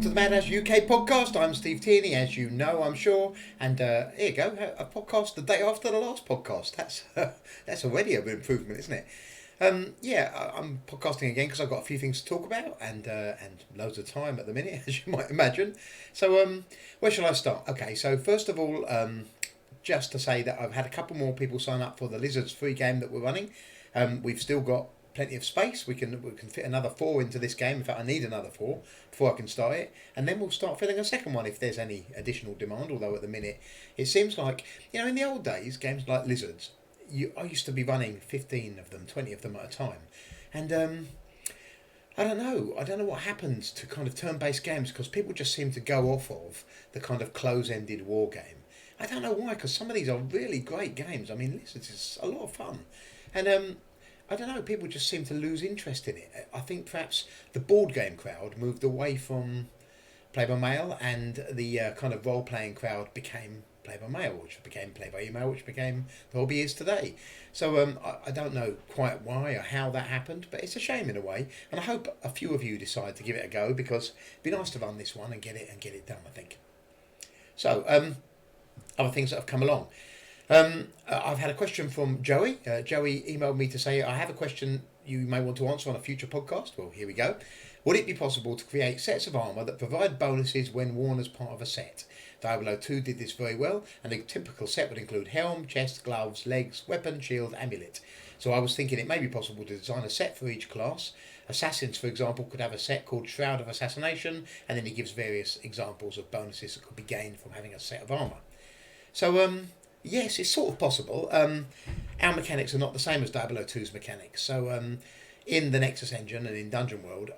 welcome to the Madhouse UK podcast. I'm Steve Tierney, as you know, I'm sure. And here you go, a podcast the day after the last podcast. That's already an improvement, isn't it? I'm podcasting again because I've got a few things to talk about and loads of time at the minute, as you might imagine. So where shall I start? Okay, so first of all, just to say that I've had a couple more people sign up for the Lizards free game that we're running. We've still got plenty of space. We can fit another 4 into this game. In fact, I need another 4 before I can start it, and then we'll start filling a second one if there's any additional demand. Although at the minute, it seems like, in the old days, games like Lizards, I used to be running 15 of them, 20 of them at a time, and I don't know what happens to kind of turn-based games, because people just seem to go off of the kind of close-ended war game. I don't know why, because some of these are really great games. I mean, Lizards is a lot of fun, and I don't know, people just seem to lose interest in it. I think perhaps the board game crowd moved away from play by mail, and the kind of role playing crowd became play by mail, which became play by email, which became the hobby is today. So I don't know quite why or how that happened, but it's a shame in a way. And I hope a few of you decide to give it a go, because it'd be nice to run this one and get it done, I think. So other things that have come along. I've had a question from Joey. Joey emailed me to say, I have a question you may want to answer on a future podcast. Well, here we go. Would it be possible to create sets of armour that provide bonuses when worn as part of a set? Diablo 2 did this very well, and a typical set would include helm, chest, gloves, legs, weapon, shield, amulet. So I was thinking it may be possible to design a set for each class. Assassins, for example, could have a set called Shroud of Assassination, and then he gives various examples of bonuses that could be gained from having a set of armour. So, yes, it's sort of possible. Our mechanics are not the same as Diablo 2's mechanics. So in the Nexus engine and in Dungeonworld,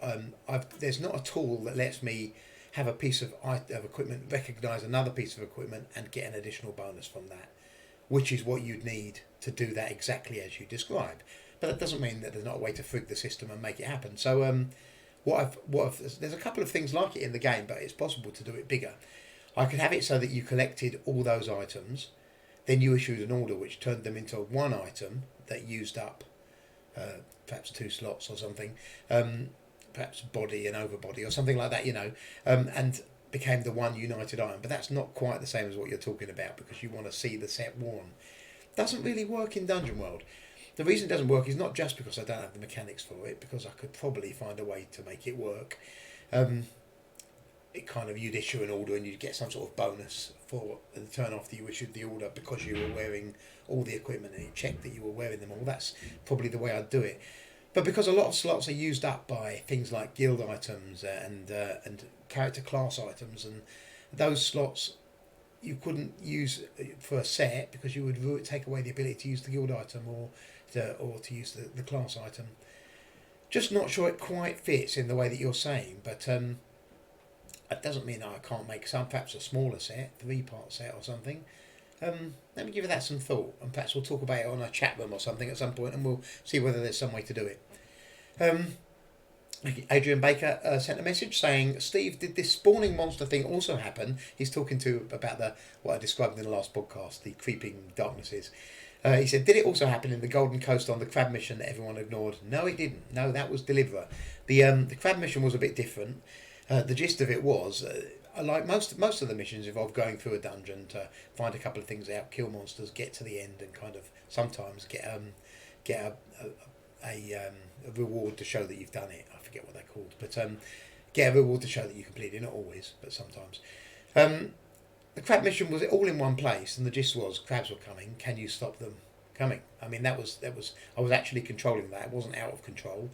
there's not a tool that lets me have a piece of equipment, recognise another piece of equipment and get an additional bonus from that, which is what you'd need to do that exactly as you describe. But that doesn't mean that there's not a way to frig the system and make it happen. So there's a couple of things like it in the game, but it's possible to do it bigger. I could have it so that you collected all those items, then you issued an order which turned them into one item that used up perhaps 2 slots or something, perhaps body and overbody or something like that, and became the one united item. But that's not quite the same as what you're talking about, because you want to see the set worn. Doesn't really work in Dungeonworld. The reason it doesn't work is not just because I don't have the mechanics for it, because I could probably find a way to make it work. You'd issue an order and you'd get some sort of bonus for the turn after you issued the order, because you were wearing all the equipment and it checked that you were wearing them all. That's probably the way I'd do it. But because a lot of slots are used up by things like guild items and character class items, and those slots you couldn't use for a set, because you would take away the ability to use the guild item or to use the class item. Just not sure it quite fits in the way that you're saying, but that doesn't mean I can't make perhaps a smaller set, 3-part set or something. Let me give that some thought, and perhaps we'll talk about it on a chat room or something at some point, and we'll see whether there's some way to do it. Adrian Baker sent a message saying, Steve, did this spawning monster thing also happen? He's talking about what I described in the last podcast, the creeping darknesses. He said, did it also happen in the Golden Coast on the crab mission that everyone ignored? No, it didn't. No, that was Deliverer. The crab mission was a bit different. The gist of it was, like most of the missions, involved going through a dungeon to find a couple of things out, kill monsters, get to the end, and kind of sometimes get a reward to show that you've done it. I forget what they're called, but get a reward to show that you completed it. Not always, but sometimes. The crab mission was all in one place, and the gist was crabs were coming. Can you stop them coming? I mean, that was. I was actually controlling that. It wasn't out of control.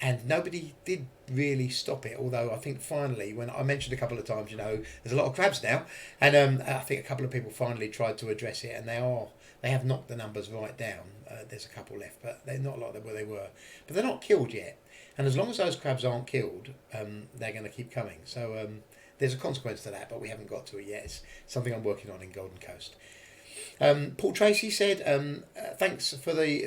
And nobody did really stop it, although I think finally, when I mentioned a couple of times, there's a lot of crabs now, and I think a couple of people finally tried to address it, and they have knocked the numbers right down. There's a couple left, but they're not like where they were. But they're not killed yet, and as long as those crabs aren't killed, they're going to keep coming. So there's a consequence to that, but we haven't got to it yet. It's something I'm working on in Golden Coast. Paul Tracy said, thanks for the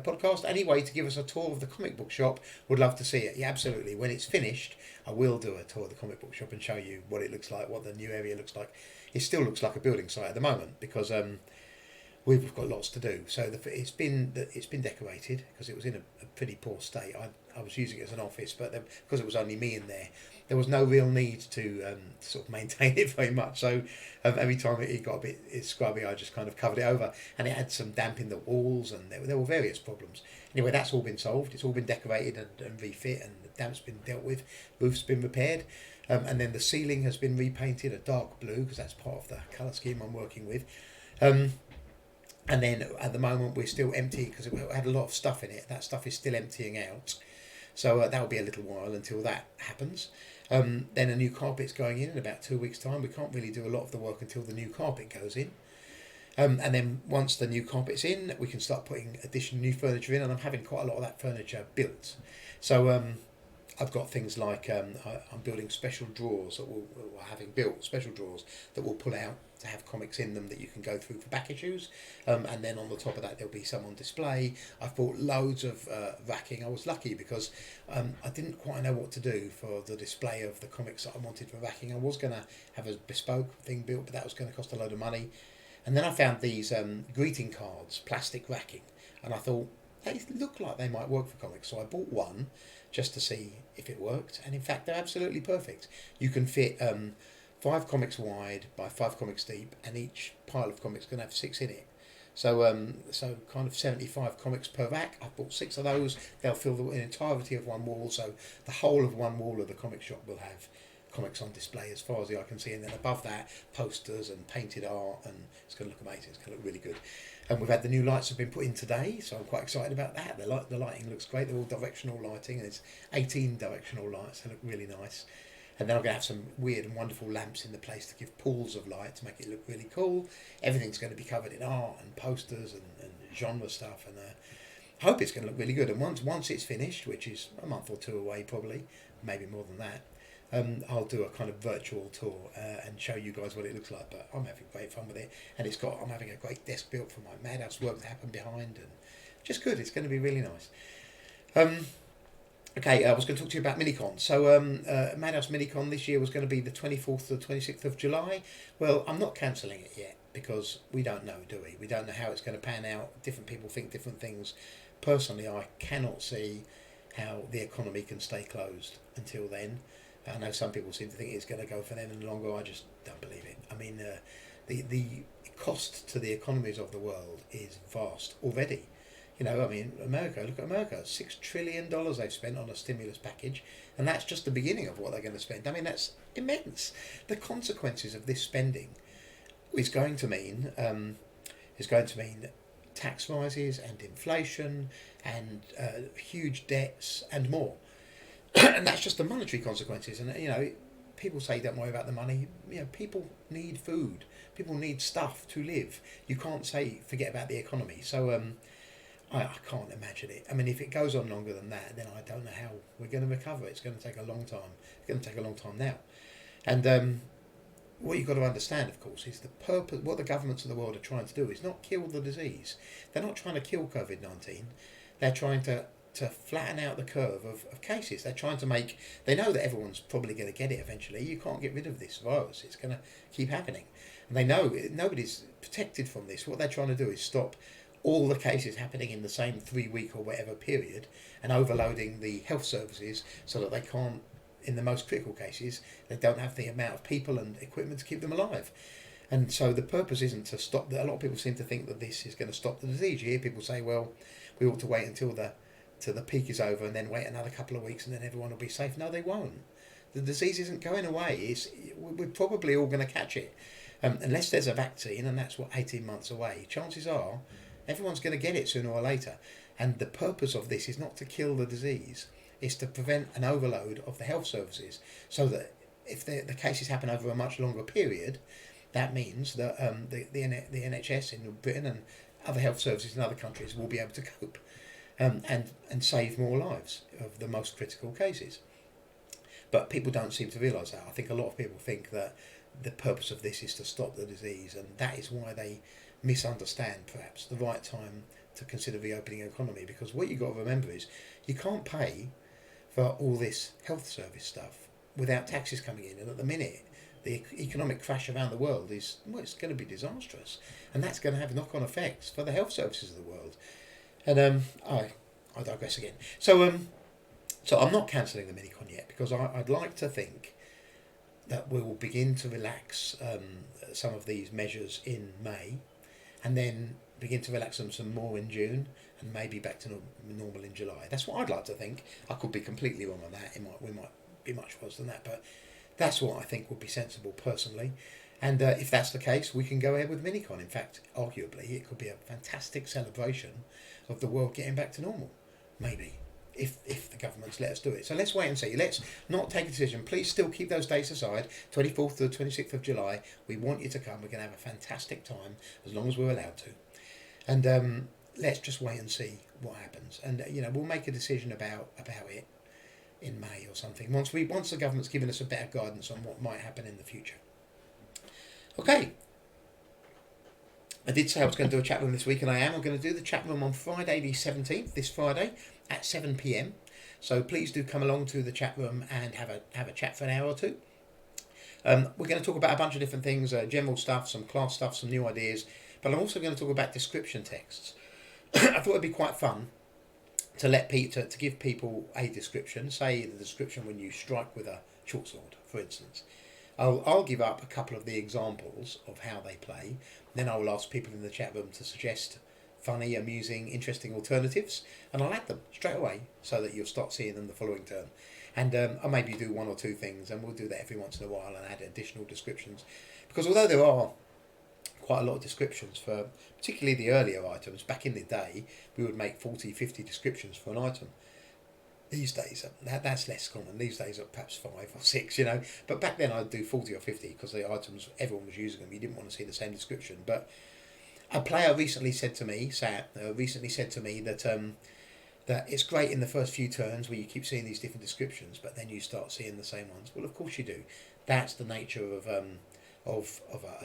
podcast. Any way to give us a tour of the comic book shop? Would love to see it. Yeah, absolutely. When it's finished, I will do a tour of the comic book shop and show you what it looks like, what the new area looks like. It still looks like a building site at the moment, because we've got lots to do. So it's been decorated, because it was in a pretty poor state. I was using it as an office, but because it was only me in there was no real need to sort of maintain it very much. So every time it got a bit scrubby, I just kind of covered it over, and it had some damp in the walls, and there were various problems. Anyway, that's all been solved. It's all been decorated and refit, and the damp's been dealt with. Roof's been repaired, and then the ceiling has been repainted a dark blue because that's part of the colour scheme I'm working with. And then at the moment we're still empty because it had a lot of stuff in it. That stuff is still emptying out. So that will be a little while until that happens. Then a new carpet's going in about 2 weeks' time. We can't really do a lot of the work until the new carpet goes in. And then once the new carpet's in, we can start putting additional new furniture in, and I'm having quite a lot of that furniture built. So I've got things like I'm building special drawers that will having built special drawers that will pull out to have comics in them that you can go through for back issues, and then on the top of that there'll be some on display. I've bought loads of racking. I was lucky because I didn't quite know what to do for the display of the comics that I wanted for racking. I was going to have a bespoke thing built, but that was going to cost a load of money. And then I found these greeting cards, plastic racking, and I thought they look like they might work for comics, so I bought one just to see if it worked, and in fact they're absolutely perfect. You can fit 5 comics wide by 5 comics deep, and each pile of comics can have 6 in it. So so kind of 75 comics per rack. I've bought 6 of those. They'll fill the entirety of one wall, so the whole of one wall of the comic shop will have comics on display as far as the eye can see, and then above that posters and painted art, and it's going to look amazing. It's going to look really good. And we've had the new lights have been put in today, so I'm quite excited about that. The lighting looks great. They're all directional lighting, and it's 18 directional lights. They look really nice. And then I'm going to have some weird and wonderful lamps in the place to give pools of light to make it look really cool. Everything's going to be covered in art and posters and genre stuff, and I hope it's going to look really good. And once it's finished, which is a month or 2 away probably, maybe more than that, I'll do a kind of virtual tour and show you guys what it looks like. But I'm having great fun with it, and I'm having a great desk built for my Madhouse work to happen behind, and just good. It's going to be really nice. Okay, I was going to talk to you about Minicon. So Madhouse Minicon this year was going to be the 24th to the 26th of July. Well, I'm not cancelling it yet because we don't know, do we? We don't know how it's going to pan out. Different people think different things. Personally, I cannot see how the economy can stay closed until then. I know some people seem to think it's going to go for them and longer. I just don't believe it. I mean, the cost to the economies of the world is vast already. You know, I mean, America, look at America, $6 trillion they've spent on a stimulus package, and that's just the beginning of what they're going to spend. I mean, that's immense. The consequences of this spending is going to mean tax rises and inflation and huge debts and more. And that's just the monetary consequences. And, you know, people say don't worry about the money. You know, people need food. People need stuff to live. You can't say forget about the economy. So I can't imagine it. I mean, if it goes on longer than that, then I don't know how we're going to recover. It's going to take a long time. It's going to take a long time now. And what you've got to understand, of course, is the purpose. What the governments of the world are trying to do is not kill the disease. They're not trying to kill COVID-19. They're trying to flatten out the curve of cases. They're trying to make... They know that everyone's probably going to get it eventually. You can't get rid of this virus. It's going to keep happening. And they know nobody's protected from this. What they're trying to do is stop all the cases happening in the same 3-week or whatever period and overloading the health services so that they can't, in the most critical cases, they don't have the amount of people and equipment to keep them alive. And so the purpose isn't to stop... A lot of people seem to think that this is going to stop the disease. You hear people say, well, we ought to wait until the peak is over and then wait another couple of weeks and then everyone will be safe. No, they won't. The disease isn't going away. We're probably all going to catch it. Unless there's a vaccine, and that's 18 months away, chances are everyone's going to get it sooner or later. And the purpose of this is not to kill the disease. It's to prevent an overload of the health services so that if the cases happen over a much longer period, that means that the NHS in Britain and other health services in other countries will be able to cope. And save more lives of the most critical cases. But people don't seem to realise that. I think a lot of people think that the purpose of this is to stop the disease, and that is why they misunderstand perhaps the right time to consider reopening the economy, because what you've got to remember is you can't pay for all this health service stuff without taxes coming in, and at the minute the economic crash around the world is, well, it's going to be disastrous, and that's going to have knock-on effects for the health services of the world. And I digress again. So So I'm not cancelling the Minicon yet, because I'd like to think that we will begin to relax some of these measures in May, and then begin to relax them some more in June, and maybe back to normal in July. That's what I'd like to think. I could be completely wrong on that. We might be much worse than that, but that's what I think would be sensible personally. And if that's the case, we can go ahead with Minicon. In fact, arguably, it could be a fantastic celebration of the world getting back to normal. Maybe. If the governments let us do it. So let's wait and see. Let's not take a decision. Please still keep those dates aside, 24th to the 26th of July. We want you to come. We're going to have a fantastic time, as long as we're allowed to. And let's just wait and see what happens. And, we'll make a decision about it in May or something, once the government's given us a better guidance on what might happen in the future. Okay. I did say I was going to do a chat room this week, and I am. I'm going to do the chat room on Friday the 17th, this Friday, at 7 p.m. So please do come along to the chat room and have a chat for an hour or two. We're going to talk about a bunch of different things, general stuff, some class stuff, some new ideas, but I'm also going to talk about description texts. I thought it'd be quite fun to give people a description, say the description when you strike with a short sword, for instance. I'll give up a couple of the examples of how they play. Then I will ask people in the chat room to suggest funny, amusing, interesting alternatives, and I'll add them straight away so that you'll start seeing them the following turn. And I'll maybe do one or two things, and we'll do that every once in a while and add additional descriptions. Because although there are quite a lot of descriptions for particularly the earlier items, back in the day we would make 40, 50 descriptions for an item. These days, that's less common. These days are perhaps 5 or 6, But back then I'd do 40 or 50 because the items, everyone was using them. You didn't want to see the same description. But a player recently said to me, that that it's great in the first few turns where you keep seeing these different descriptions, but then you start seeing the same ones. Well, of course you do. That's the nature of a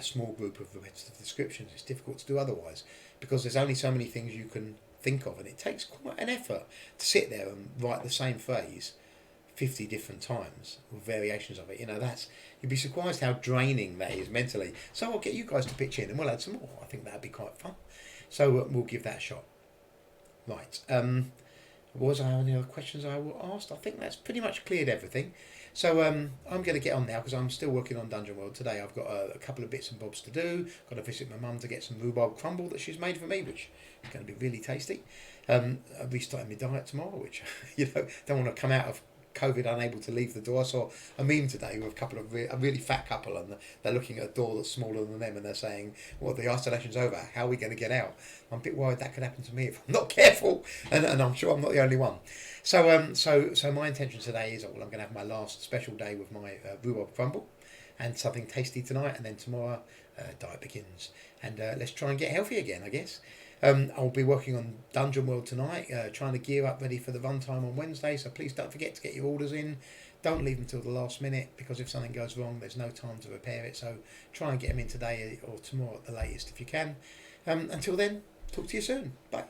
small group of repetitive descriptions. It's difficult to do otherwise because there's only so many things you can think of, and it takes quite an effort to sit there and write the same phrase 50 different times with variations of it. You'd be surprised how draining that is mentally. So I'll get you guys to pitch in and we'll add some more. I think that'd be quite fun. So we'll give that a shot. Right. Was there any other questions I asked? I think that's pretty much cleared everything. So I'm going to get on now because I'm still working on Dungeonworld today. I've got a couple of bits and bobs to do. Got to visit my mum to get some rhubarb crumble that she's made for me, which is going to be really tasty. I'm restarting my diet tomorrow, which don't want to come out of COVID unable to leave the door. I saw a meme today with a couple of a really fat couple, and they're looking at a door that's smaller than them, and they're saying, "Well, the isolation's over. How are we going to get out?" I'm a bit worried that could happen to me if I'm not careful, and I'm sure I'm not the only one. So my intention today is, I'm going to have my last special day with my rhubarb crumble, and something tasty tonight, and then tomorrow diet begins, and let's try and get healthy again, I guess. I'll be working on Dungeonworld tonight, trying to gear up ready for the runtime on Wednesday, so please don't forget to get your orders in. Don't leave them till the last minute, because if something goes wrong, there's no time to repair it, so try and get them in today or tomorrow at the latest if you can. Until then, talk to you soon. Bye.